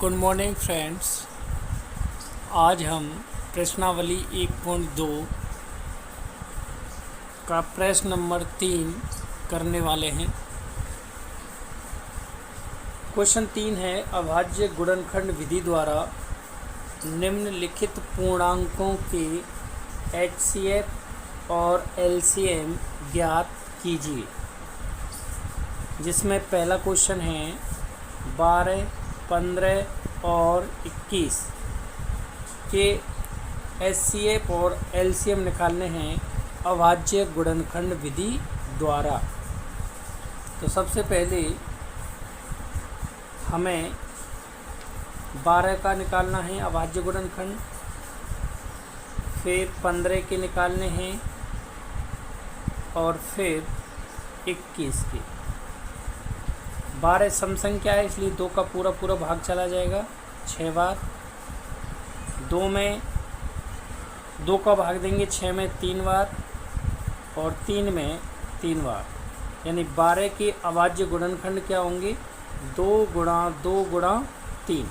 Good morning friends. आज हम प्रश्नावली 1.2 का प्रश्न नंबर 3 करने वाले हैं। क्वेश्चन 3 है, अभाज्य गुणनखंड विधि द्वारा निम्नलिखित पूर्णांकों के HCF और LCM ज्ञात कीजिए। जिसमें पहला क्वेश्चन है 12, 15 और 21 के HCF और LCM निकालने हैं अभाज्य गुणनखंड विधि द्वारा। तो सबसे पहले हमें 12 का निकालना है अभाज्य गुणनखंड, फिर 15 के निकालने हैं और फिर 21 के। 12 सम संख्या है इसलिए 2 का पूरा पूरा भाग चला जाएगा 6 बार। 2 में 2 का भाग देंगे 6 में 3 बार और 3 में 3 बार, यानी 12 के अभाज्य गुणनखंड क्या होंगे 2 गुणा 2 गुणा 3।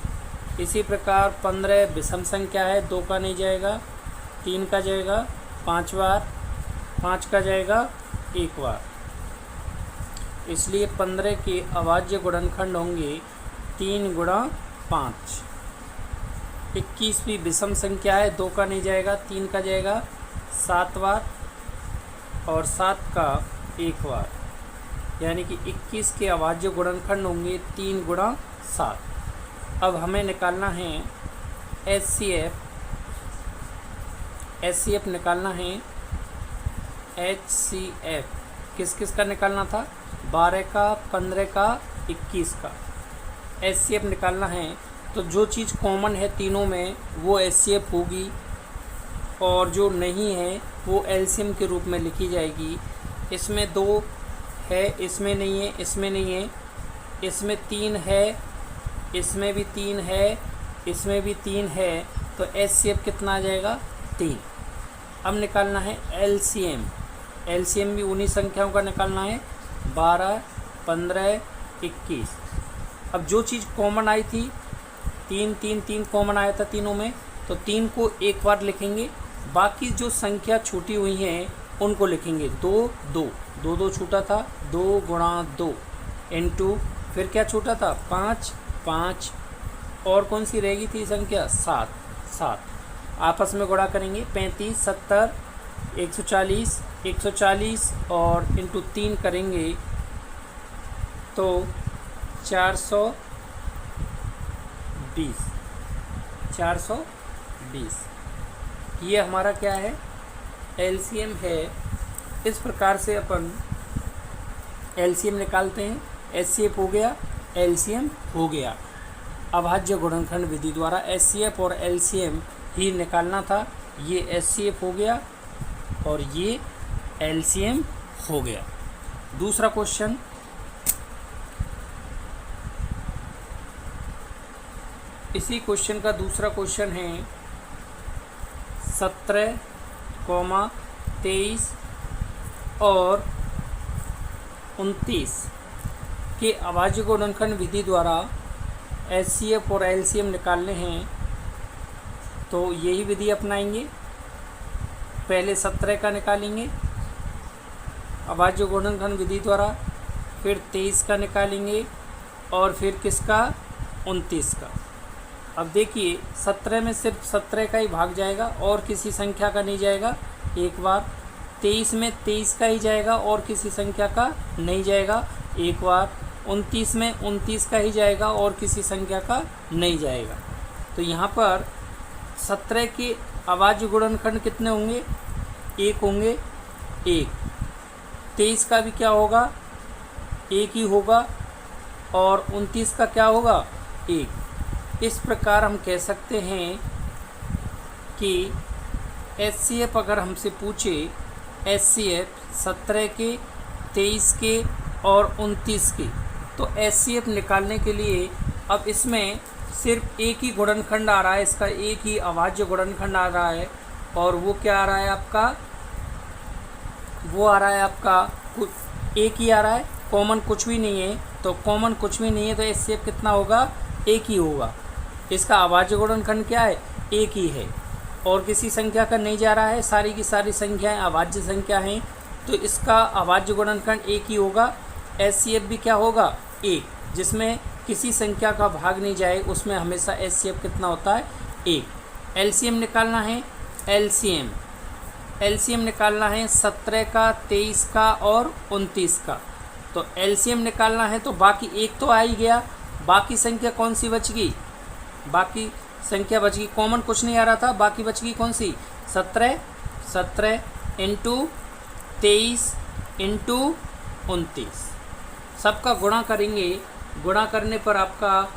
इसी प्रकार 15 विषम संख्या है, 2 का नहीं जाएगा, 3 का जाएगा 5 बार, 5 का जाएगा 1 बार, इसलिए 15 के अभाज्य गुणनखंड होंगे 3 गुणा 5। 21 भी विषम संख्या है, 2 का नहीं जाएगा, 3 का जाएगा 7 बार और 7 का 1 बार, यानी कि 21 के अभाज्य गुणनखंड होंगे 3 गुणा 7। अब हमें निकालना है HCF निकालना है। HCF किस किस का निकालना था, 12 का, 15 का, 21 का। HCF निकालना है तो जो चीज़ कॉमन है तीनों में वो HCF होगी और जो नहीं है वो LCM के रूप में लिखी जाएगी। इसमें 2 है, इसमें नहीं है, इसमें नहीं है, इसमें 3 है, इसमें भी 3 है, इसमें भी 3 है, तो HCF कितना आ जाएगा 3। अब निकालना है LCM भी उन्हीं संख्याओं का निकालना है 12, 15, 21। अब जो चीज़ कॉमन आई थी 3 कॉमन आया था तीनों में, तो 3 को एक बार लिखेंगे, बाकी जो संख्या छूटी हुई हैं उनको लिखेंगे 2 छूटा था, 2 गुणा 2 इंटू फिर क्या छूटा था 5 और कौन सी रहेगी थी संख्या 7 आपस में गुणा करेंगे 35, 70, 140 और इंटू 3 करेंगे तो 420। ये हमारा क्या है LCM है। इस प्रकार से अपन LCM निकालते हैं। HCF हो गया, LCM हो गया। अभाज्य गुणनखंड विधि द्वारा HCF और LCM ही निकालना था। ये HCF हो गया और ये LCM हो गया। दूसरा क्वेश्चन, इसी क्वेश्चन का दूसरा क्वेश्चन है 17, 23 और 29 के अभाज्य गुणनखंड विधि द्वारा HCF और LCM निकालने हैं। तो यही विधि अपनाएंगे। पहले 17 का निकालेंगे अभाज्य गुणनखंड विधि द्वारा, फिर 23 का निकालेंगे और फिर किसका 29 का। अब देखिए 17 में सिर्फ 17 का ही भाग जाएगा और किसी संख्या का नहीं जाएगा एक बार। 23 में 23 का ही जाएगा और किसी संख्या का नहीं जाएगा एक बार। 29 में 29 का ही जाएगा और किसी संख्या का नहीं जाएगा। तो यहाँ पर 17 के अभाज्य गुणनखंड कितने होंगे, 1 होंगे, 1। 23 का भी क्या होगा, 1 ही होगा और 29 का क्या होगा, 1। इस प्रकार हम कह सकते हैं कि HCF अगर हमसे पूछे, HCF 17 के, 23 के और 29 के, तो HCF निकालने के लिए अब इसमें सिर्फ एक ही गुणनखंड आ रहा है, इसका एक ही अभाज्य गुणनखंड आ रहा है और वो क्या आ रहा है आपका, वो आ रहा है आपका कुछ एक ही आ रहा है, कॉमन कुछ भी नहीं है। तो कॉमन कुछ भी नहीं है तो HCF कितना होगा, एक ही होगा। इसका अभाज्य गुणनखंड क्या है, एक ही है और किसी संख्या का नहीं जा रहा है, सारी की सारी संख्याएं अभाज्य संख्या हैं, तो इसका अभाज्य गुणनखंड एक ही होगा। एचसीएफ भी क्या होगा, एक, जिसमें किसी संख्या का भाग नहीं जाए उसमें हमेशा एचसीएफ कितना होता है, एक। एलसीएम निकालना है, एलसीएम निकालना है 17 का, 23 का और 29 का। तो एलसीएम निकालना है तो बाकी एक तो आ ही गया, बाकी संख्या कौन सी बच गई, बाकी संख्या बच गई, कॉमन कुछ नहीं आ रहा था, बाकी बच गई कौन सी, 17 इंटू 23 इंटू 29, सबका गुणा करेंगे, गुणा करने पर आपका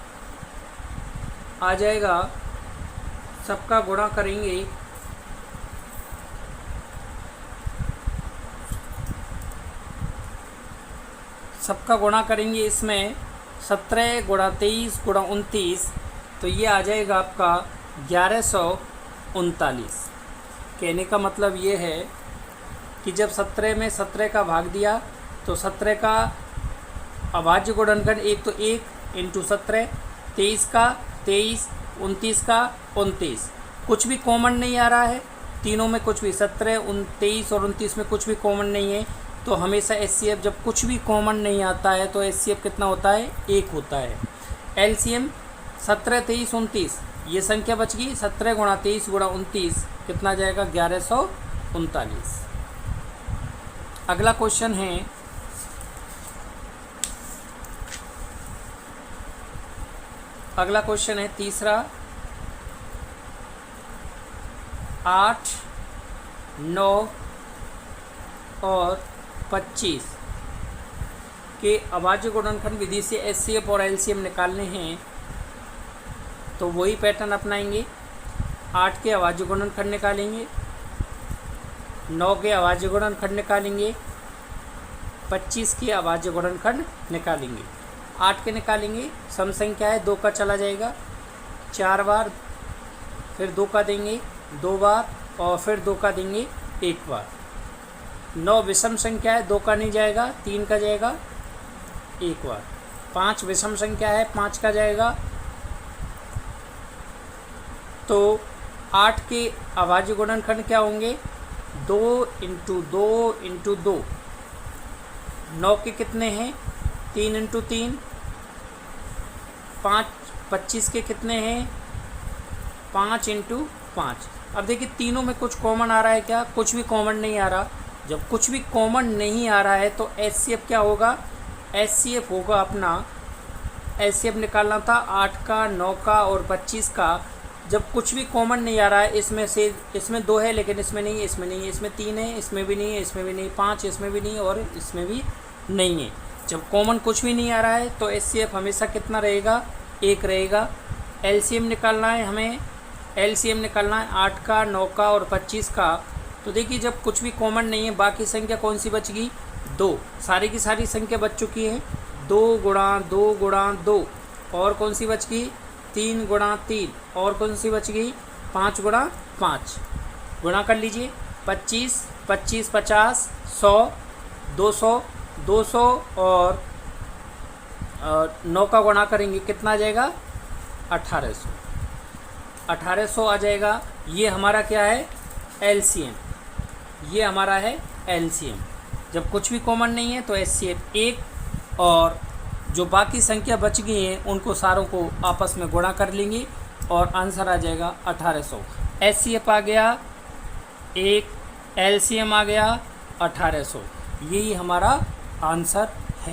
आ जाएगा, सबका गुणा करेंगे इसमें 17 गुणा 23 गुणा 29, तो ये आ जाएगा आपका 1139। कहने का मतलब ये है कि जब 17 में 17 का भाग दिया तो 17 का अभाज्य गुणनखंड एक, तो 1 इंटू 17, 23 का 23, 29 का 29, कुछ भी कॉमन नहीं आ रहा है तीनों में, कुछ भी 17, 23 और 29 में कुछ भी कॉमन नहीं है, तो हमेशा एचसीएफ जब कुछ भी कॉमन नहीं आता है तो एचसीएफ कितना होता है, एक होता है। एलसीएम 17, 23, 29, ये संख्या बच गई, 17 गुणा 23 गुणा 29 कितना जाएगा, 1139। अगला क्वेश्चन है तीसरा, 8, 9 और 25 के अभाज्य गुणनखंड विधि से एचसीएफ और एलसीएम निकालने हैं, तो वही पैटर्न अपनाएंगे। 8 के अभाज्य गुणनखंड निकालेंगे, 9 के अभाज्य गुणनखंड निकालेंगे, 25 के अभाज्य गुणनखंड निकालेंगे। 8 के निकालेंगे, सम संख्या है, 2 का चला जाएगा 4 बार, फिर 2 का देंगे 2 बार और फिर 2 का देंगे 1 बार। 9 विषम संख्या है, 2 का नहीं जाएगा, 3 का जाएगा 1 बार। 5 विषम संख्या है, 5 का जाएगा। तो 8 के अभाज्य गुणनखंड क्या होंगे, 2 इंटू 2 इंटू 2। 9 के कितने हैं, 3 इंटू 3। 25 के कितने हैं, 5 इंटू 5। अब देखिए तीनों में कुछ कॉमन आ रहा है क्या, कुछ भी कॉमन नहीं आ रहा। जब कुछ भी कॉमन नहीं आ रहा है तो एचसीएफ क्या होगा, एचसीएफ होगा अपना, एचसीएफ निकालना था 8 का, 9 का और 25 का। जब कुछ भी कॉमन नहीं आ रहा है, इसमें से इसमें 2 है लेकिन इसमें नहीं है, इसमें नहीं है, इसमें 3 है, इसमें भी नहीं है, इसमें भी नहीं, 5 इसमें भी नहीं और इसमें भी नहीं है। जब कॉमन कुछ भी नहीं आ रहा है तो एचसीएफ हमेशा कितना रहेगा, 1 रहेगा। एलसीएम निकालना है हमें, एलसीएम निकालना है 8 का, 9 का और 25 का। तो देखिए जब कुछ भी कॉमन नहीं है, बाकी संख्या कौन सी बच गई, 2। सारी की सारी संख्या बच चुकी है, 2 गुणा 2 गुणा 2। और कौन सी बच गई, 3 गुणा 3। और कौन सी बच गई, 5 गुणा 5। गुणा कर लीजिए, 25 25 50 100 200 200 और 9 का गुणा करेंगे कितना आ जाएगा, 1800। 1800 आ जाएगा। ये हमारा क्या है, एलसीएम। ये हमारा है एलसीएम। जब कुछ भी कॉमन नहीं है तो एचसीएफ 1, और जो बाकी संख्या बच गई हैं उनको सारों को आपस में गुणा कर लेंगे और आंसर आ जाएगा 1800। एचसीएफ आ गया 1, एलसीएम आ गया 1800। यही हमारा आंसर